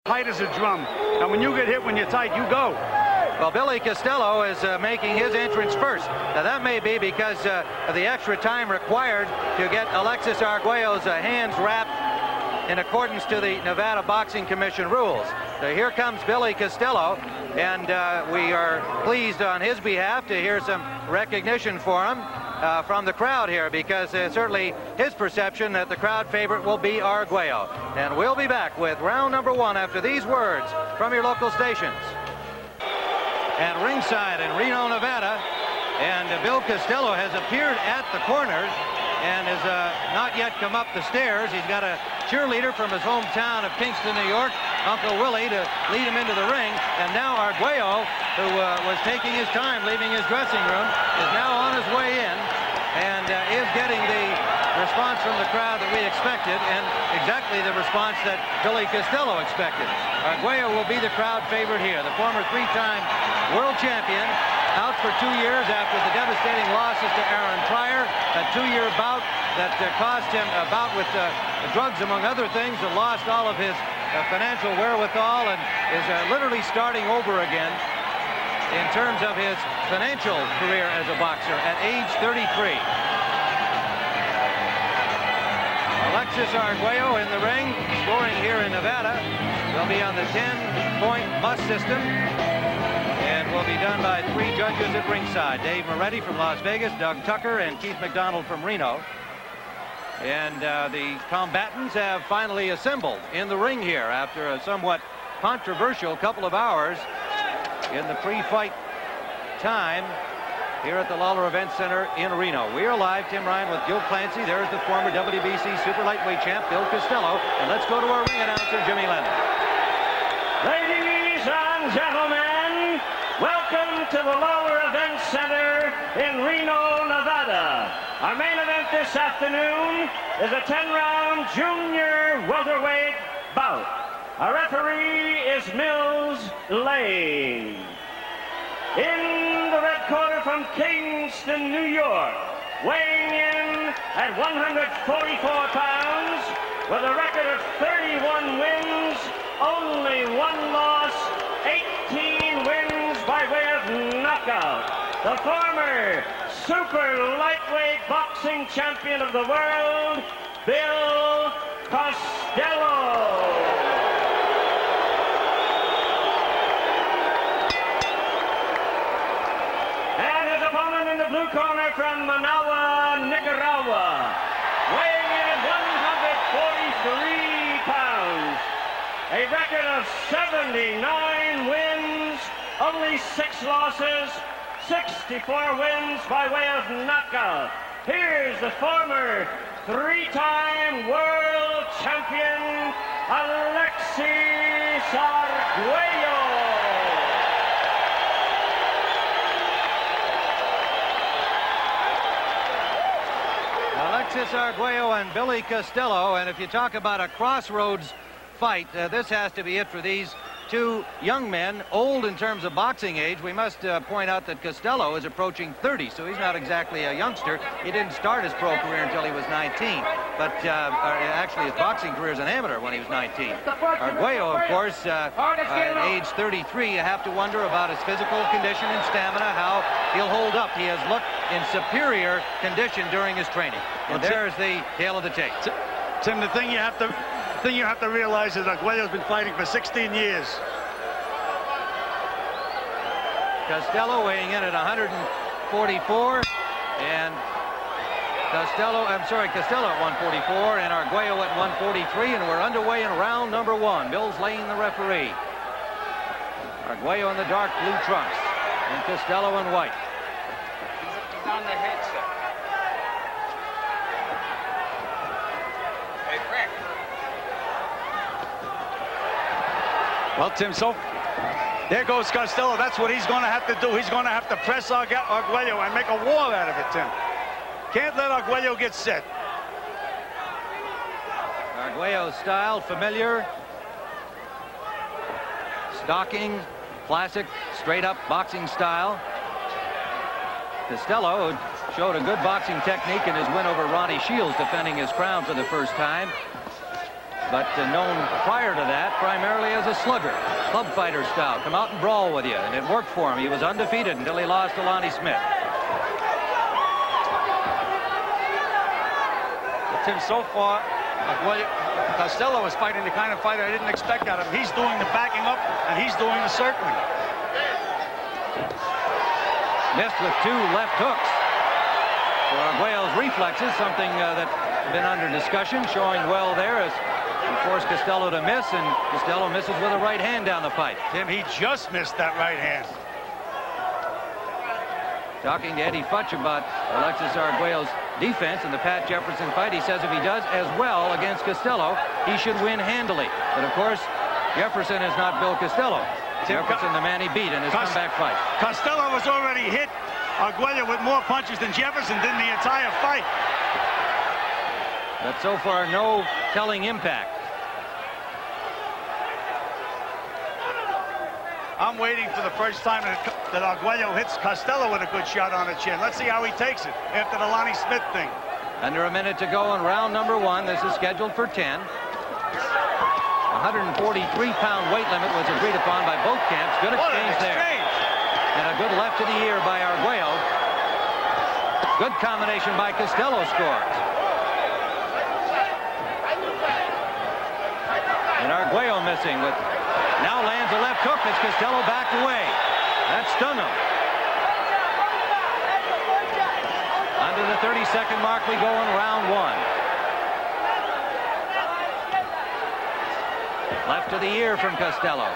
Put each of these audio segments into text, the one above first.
Tight as a drum. And when you get hit when you're tight, you go. Well, Billy Costello is making his entrance first. Now, that may be because of the extra time required to get Alexis Arguello's hands wrapped in accordance to the Nevada Boxing Commission rules. So here comes Billy Costello, and we are pleased on his behalf to hear some recognition for him from the crowd here, because certainly his perception that the crowd favorite will be Arguello. And we'll be back with round number 1 after these words from your local stations. At ringside in Reno, Nevada, and Bill Costello has appeared at the corners and has not yet come up the stairs. He's got a cheerleader from his hometown of Kingston, New York, Uncle Willie, to lead him into the ring. And now Arguello, who was taking his time leaving his dressing room, is now on his way in and is getting the response from the crowd that we expected, and exactly the response that Billy Costello expected. Arguello will be the crowd favorite here. The former 3-time world champion, out for 2 years after the devastating losses to Aaron Pryor, a 2-year bout that cost him a bout with drugs, among other things, and lost all of his financial wherewithal, and is literally starting over again in terms of his financial career as a boxer at age 33. Alexis Arguello in the ring, scoring here in Nevada. They'll be on the 10-point must system, and will be done by 3 judges at ringside. Dave Moretti from Las Vegas, Doug Tucker, and Keith McDonald from Reno. And the combatants have finally assembled in the ring here after a somewhat controversial couple of hours in the pre-fight time here at the Lawler Event Center in Reno. We are live, Tim Ryan with Gil Clancy. There's the former WBC super lightweight champ, Bill Costello. And let's go to our ring announcer, Jimmy Lennon. Ladies and gentlemen, welcome to the Lawler Event Center in Reno, Nevada. Our main event this afternoon is a 10-round junior welterweight bout. Our referee is Mills Lane. In the red corner from Kingston, New York, weighing in at 144 pounds, with a record of 31 wins, only 1 loss, 18 wins by way of knockout. The former super lightweight boxing champion of the world, Bill Costello. Blue corner from Managua, Nicaragua, weighing in at 143 pounds, a record of 79 wins, only 6 losses, 64 wins by way of knockout. Here's the former 3-time world champion, Alexis Arguello. Alexis Arguello and Billy Costello, and if you talk about a crossroads fight, this has to be it for these 2 young men, old in terms of boxing age. We must point out that Costello is approaching 30, so he's not exactly a youngster. He didn't start his pro career until he was 19, but actually his boxing career as an amateur when he was 19. Arguello, of course, at age 33, you have to wonder about his physical condition and stamina, how he'll hold up. He has looked in superior condition during his training. And there's the tale of the tape. Tim, the thing you have to realize is Arguello's been fighting for 16 years. Costello weighing in at 144, and Costello at 144, and Arguello at 143, and we're underway in round number 1. Mills Lane, the referee. Arguello in the dark blue trunks, and Costello in white. He's on the head, sir. Hey, Rick. Well, Tim, so there goes Costello. That's what he's going to have to do. He's going to have to press Arguello and make a war out of it, Tim. Can't let Arguello get set. Arguello's style, familiar. Stalking, classic, straight-up boxing style. Costello showed a good boxing technique in his win over Ronnie Shields, defending his crown for the first time. but known prior to that primarily as a slugger, club fighter style. Come out and brawl with you, and it worked for him. He was undefeated until he lost to Lonnie Smith. Tim, so far, Costello is fighting the kind of fighter I didn't expect out of him. He's doing the backing up, and he's doing the circling. Missed with 2 left hooks. For Arguello's reflexes, something that had been under discussion, showing well there as he forced Costello to miss, and Costello misses with a right hand down the pipe. Tim, he just missed that right hand. Talking to Eddie Futch about Alexis Arguello's defense in the Pat Jefferson fight, he says if he does as well against Costello, he should win handily. But of course, Jefferson is not Bill Costello. Jefferson, the man he beat in his comeback fight. Costello was already hit Arguello with more punches than Jefferson did in the entire fight. But so far, no telling impact. I'm waiting for the first time that Arguello hits Costello with a good shot on the chin. Let's see how he takes it after the Lonnie Smith thing. Under a minute to go in round number 1. This is scheduled for 10. 143-pound weight limit was agreed upon by both camps. Good exchange there. And a good left to the ear by Arguello. Good combination by Costello scores. And Arguello missing with now lands a left hook as Costello backed away. That stung him. Under the 30-second mark we go in round 1. Left to the ear from Costello.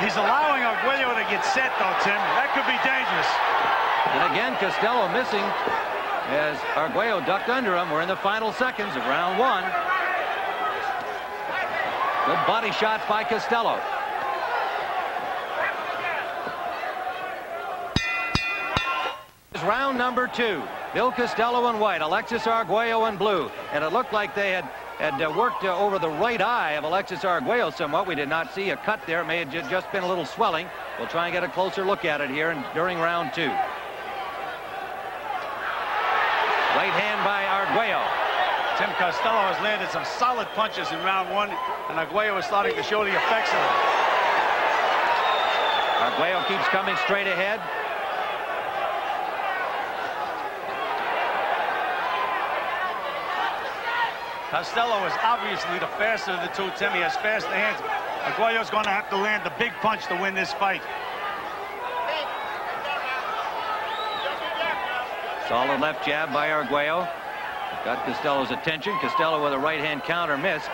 He's allowing Arguello to get set, though, Tim. That could be dangerous. And again, Costello missing as Arguello ducked under him. We're in the final seconds of round 1. Good body shots by Costello. It's round number 2. Bill Costello in white, Alexis Arguello in blue. And it looked like they had worked over the right eye of Alexis Arguello somewhat. We did not see a cut there. It may have just been a little swelling. We'll try and get a closer look at it here during round 2. Right hand by Arguello. Tim, Costello has landed some solid punches in round 1, and Arguello is starting to show the effects of them. Arguello keeps coming straight ahead. Costello is obviously the faster of the two, Tim. He has faster hands. Arguello's going to have to land the big punch to win this fight. Solid left jab by Arguello. Got Costello's attention. Costello with a right-hand counter missed.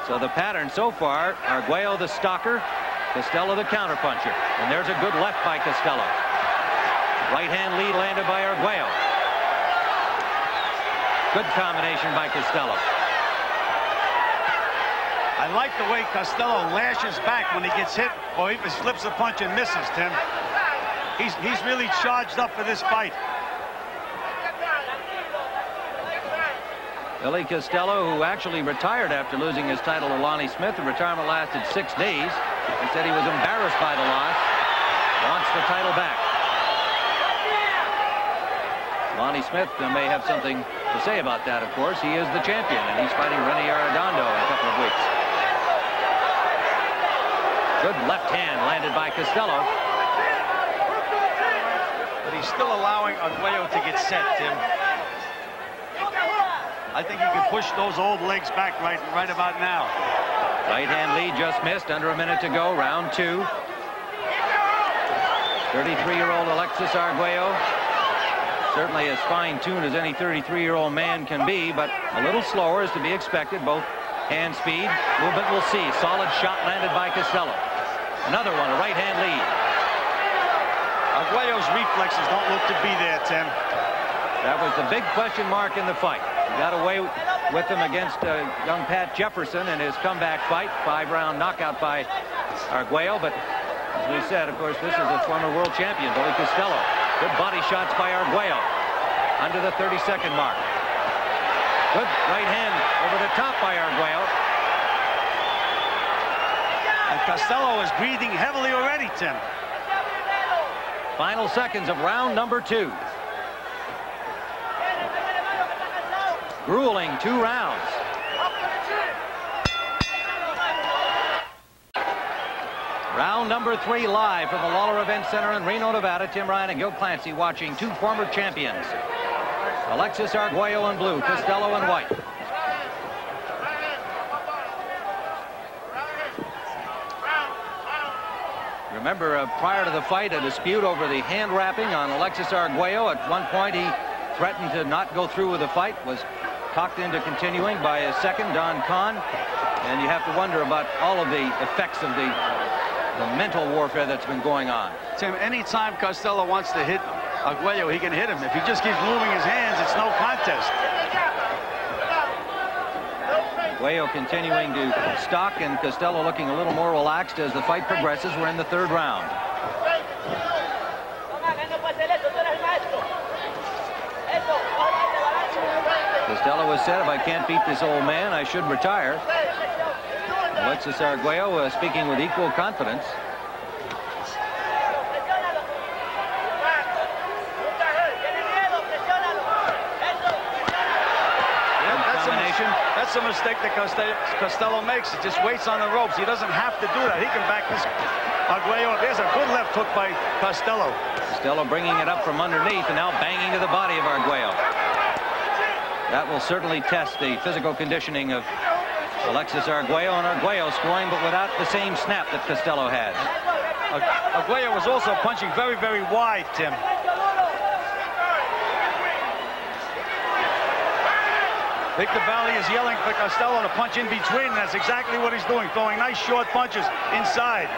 So the pattern so far, Arguello the stalker, Costello the counterpuncher. And there's a good left by Costello. Right-hand lead landed by Arguello. Good combination by Costello. I like the way Costello lashes back when he gets hit, or even slips a punch and misses, Tim. He's really charged up for this fight. Billy Costello, who actually retired after losing his title to Lonnie Smith. The retirement lasted 6 days. He said he was embarrassed by the loss. Wants the title back. Lonnie Smith may have something to say about that, of course. He is the champion, and he's fighting Renny Arredondo in a couple of weeks. Good left hand landed by Costello. But he's still allowing Arguello to get set, Tim. I think he can push those old legs back right about now. Right hand lead just missed. Under a minute to go. Round 2. 33-year-old Alexis Arguello. Certainly as fine-tuned as any 33-year-old man can be, but a little slower is to be expected. Both hand speed. Movement we'll see. Solid shot landed by Costello. Another one, a right-hand lead. Arguello's reflexes don't look to be there, Tim. That was the big question mark in the fight. He got away with him against young Pat Jefferson in his comeback fight. 5-round knockout by Arguello. But as we said, of course, this is a former world champion, Billy Costello. Good body shots by Arguello. Under the 30-second mark. Good right hand over the top by Arguello. And Costello is breathing heavily already, Tim. Final seconds of round number 2. Grueling 2 rounds. Round number 3 live from the Lawler Event Center in Reno, Nevada. Tim Ryan and Gil Clancy watching 2 former champions. Alexis Arguello in blue, Costello in white. Remember, prior to the fight, a dispute over the hand wrapping on Alexis Arguello. At one point, he threatened to not go through with the fight, was talked into continuing by his second, Don Kahn. And you have to wonder about all of the effects of the mental warfare that's been going on. Tim, anytime Costello wants to hit Arguello, he can hit him. If he just keeps moving his hands, it's no contest. Arguello continuing to stalk, and Costello looking a little more relaxed as the fight progresses. We're in the 3rd round. Costello has said, if I can't beat this old man, I should retire. Alexis Arguello speaking with equal confidence. That's a mistake that Costello makes. He just waits on the ropes. He doesn't have to do that. He can back this Arguello up. There's a good left hook by Costello. Costello bringing it up from underneath and now banging to the body of Arguello. That will certainly test the physical conditioning of Alexis Arguello, and Arguello scoring, but without the same snap that Costello has. Arguello was also punching very, very wide, Tim. Victor Valley is yelling for Costello to punch in between, and that's exactly what he's doing, throwing nice short punches inside.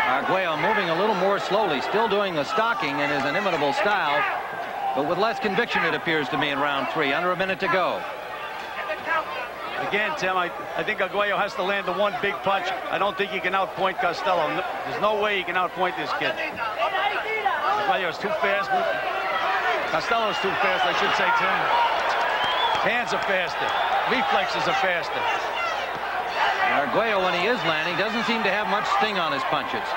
Arguello moving a little more slowly, still doing the stalking in his inimitable style, but with less conviction, it appears to me, in round 3. Under a minute to go. Again, Tim, I think Arguello has to land the one big punch. I don't think he can outpoint Costello. There's no way he can outpoint this kid. Arguello's too fast. Costello's too fast, I should say, Tim. Hands are faster. Reflexes are faster. Arguello, when he is landing, doesn't seem to have much sting on his punches.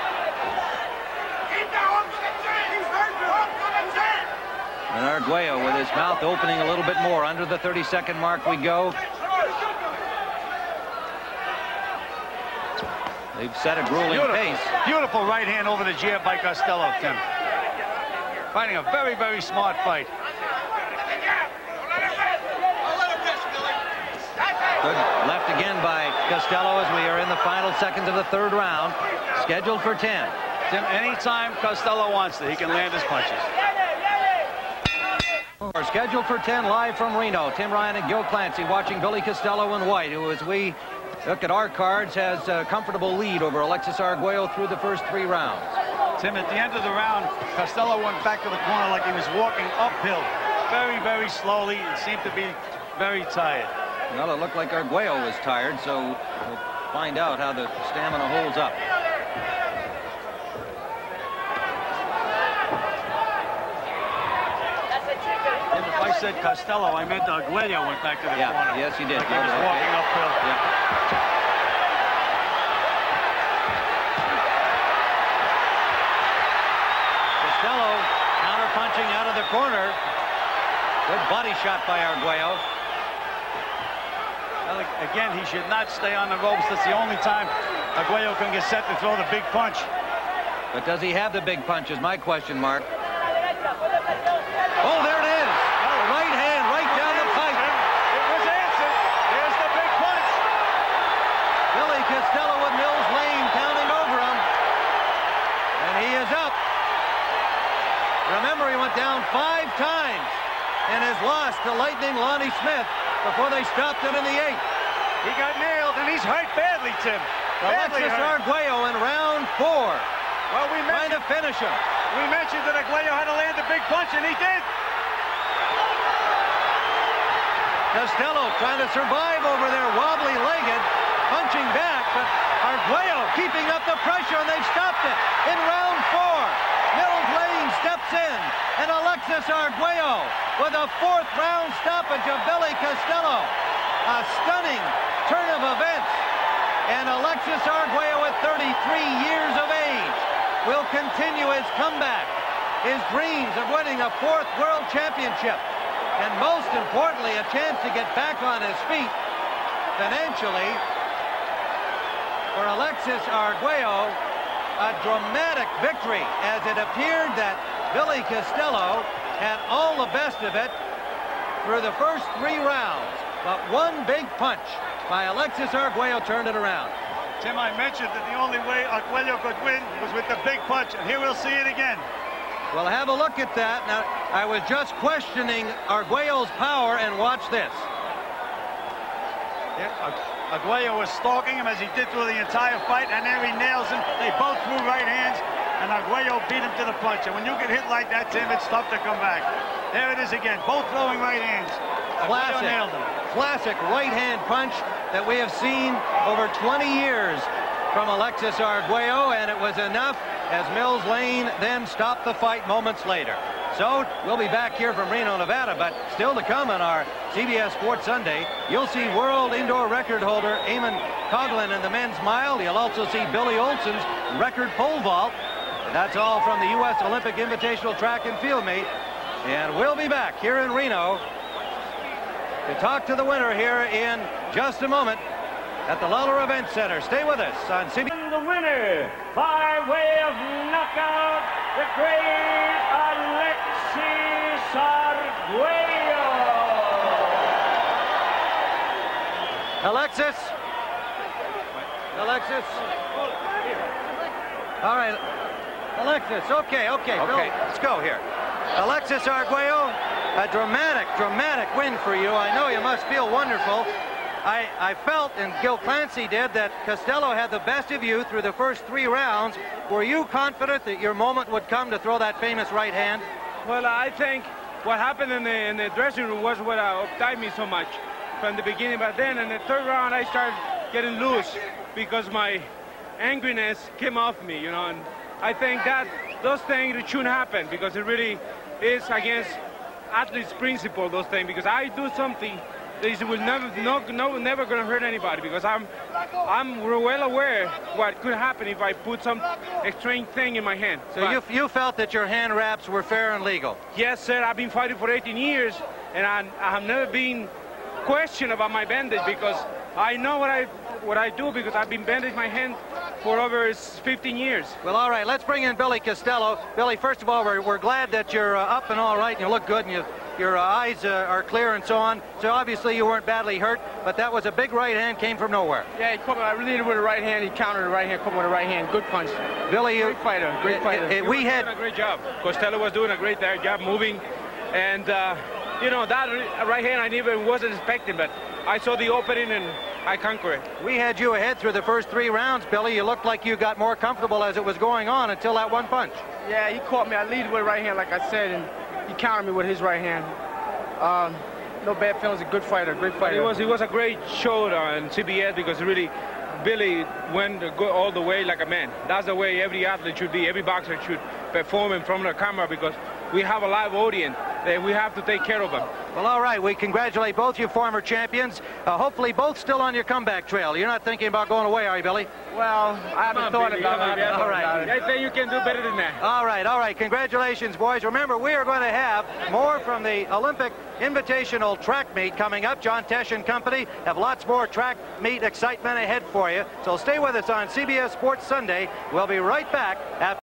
And Arguello with his mouth opening a little bit more. Under the 30-second mark we go. They've set a grueling pace. Beautiful right hand over the jab by Costello, Tim. Fighting a very, very smart fight. Good left again by Costello as we are in the final seconds of the 3rd round. Scheduled for 10. Tim, anytime Costello wants to, he can land his punches. We're scheduled for 10 live from Reno. Tim Ryan and Gil Clancy watching Billy Costello in white, who, as we look at our cards, has a comfortable lead over Alexis Arguello through the first 3 rounds. Tim, at the end of the round, Costello went back to the corner like he was walking uphill. Very, very slowly, and seemed to be very tired. Well, it looked like Arguello was tired, so we'll find out how the stamina holds up. And if I said Costello, I meant Arguello went back to the corner. Yes, you did. Like he was walking uphill. Yeah. Costello counter-punching out of the corner. Good body shot by Arguello. Well, again, he should not stay on the ropes. That's the only time Arguello can get set to throw the big punch. But does he have the big punch is my question mark. Oh, there it is. The right hand right down the pipe. It was answered. There's the big punch. Billy Costello with Mills Lane counting over him. And he is up. Remember, he went down 5 times and has lost to Lightning Lonnie Smith before they stopped him in the 8th. He got nailed, and he's hurt badly, Tim. Alexis Arguello in round 4. Well, trying to finish him. We mentioned that Arguello had to land a big punch, and he did. Costello trying to survive over there, wobbly-legged, punching back, but Arguello keeping up the pressure, and they've stopped it in round 4. Mills Lane steps in, and Alexis Arguello with a 4th round stoppage of Billy Costello. A stunning turn of events And Alexis Arguello, at 33 years of age, will continue his comeback, his dreams of winning a 4th World Championship, and most importantly, a chance to get back on his feet financially. For Alexis Arguello, a dramatic victory, as it appeared that Billy Costello had all the best of it through the first 3 rounds, but one big punch by Alexis Arguello turned it around. Tim, I mentioned that the only way Arguello could win was with the big punch, and here we'll see it again. Well, have a look at that. Now, I was just questioning Arguello's power, and watch this. Yeah, Arguello was stalking him as he did through the entire fight, and there he nails him. They both threw right hands, and Arguello beat him to the punch. And when you get hit like that, Tim, it's tough to come back. There it is again, both throwing right hands. Classic, nailed him. classic right-hand punch that we have seen over 20 years from Alexis Arguello, and it was enough as Mills Lane then stopped the fight moments later. So we'll be back here from Reno, Nevada, but still to come on our CBS Sports Sunday, you'll see world indoor record holder Eamon Coughlin in the men's mile. You'll also see Billy Olson's record pole vault. And that's all from the U.S. Olympic Invitational Track and Field Meet. And we'll be back here in Reno to talk to the winner here in just a moment at the Lawler Event Center. Stay with us on CBS. The winner, by way of knockout, the great Alexis Arguello. Alexis. All right. Alexis, okay. Bill, let's go here. Alexis Arguello, a dramatic win for you. I know you must feel wonderful. I felt, and Gil Clancy did, that Costello had the best of you through the first 3 rounds. Were you confident that your moment would come to throw that famous right hand? Well, I think what happened in the dressing room was what uptight me so much from the beginning. But then in the 3rd round, I started getting loose because my angriness came off me, you know. And I think that those things shouldn't happen because it really is against athlete's principle, those things. Because I do something that will never going to hurt anybody, because I'm well aware what could happen if I put some extreme thing in my hand. So you felt that your hand wraps were fair and legal? Yes, sir. I've been fighting for 18 years, and I have never been questioned about my bandage, because I know what I do, because I've been bandaging my hand for over 15 years. Well, all right, let's bring in Billy Costello. Billy, first of all, we're glad that you're up and all right, and you look good, and your eyes are clear and so on. So obviously you weren't badly hurt, but that was a big right hand, came from nowhere. Yeah, he caught me. I really did with a right hand. He countered the right hand, caught me with a right hand. Good punch. Billy, great fighter. We had doing a great job. Costello was doing a great job moving, and you know, that right hand I even wasn't expecting, but I saw the opening and I conquered it. We had you ahead through the first 3 rounds, Billy. You looked like you got more comfortable as it was going on until that one punch. Yeah, he caught me. I lead with a right hand, like I said, and he countered me with his right hand. No bad feelings. A good fighter, great fighter. It was a great show on CBS, because really Billy went all the way like a man. That's the way every athlete should be. Every boxer should perform in front of the camera, because we have a live audience that we have to take care of them. Well, all right. We congratulate both you former champions. Hopefully both still on your comeback trail. You're not thinking about going away, are you, Billy? Well, I haven't thought about it. All right. I think you can do better than that. All right. Congratulations, boys. Remember, we are going to have more from the Olympic Invitational Track Meet coming up. John Tesh and company have lots more track meet excitement ahead for you. So stay with us on CBS Sports Sunday. We'll be right back after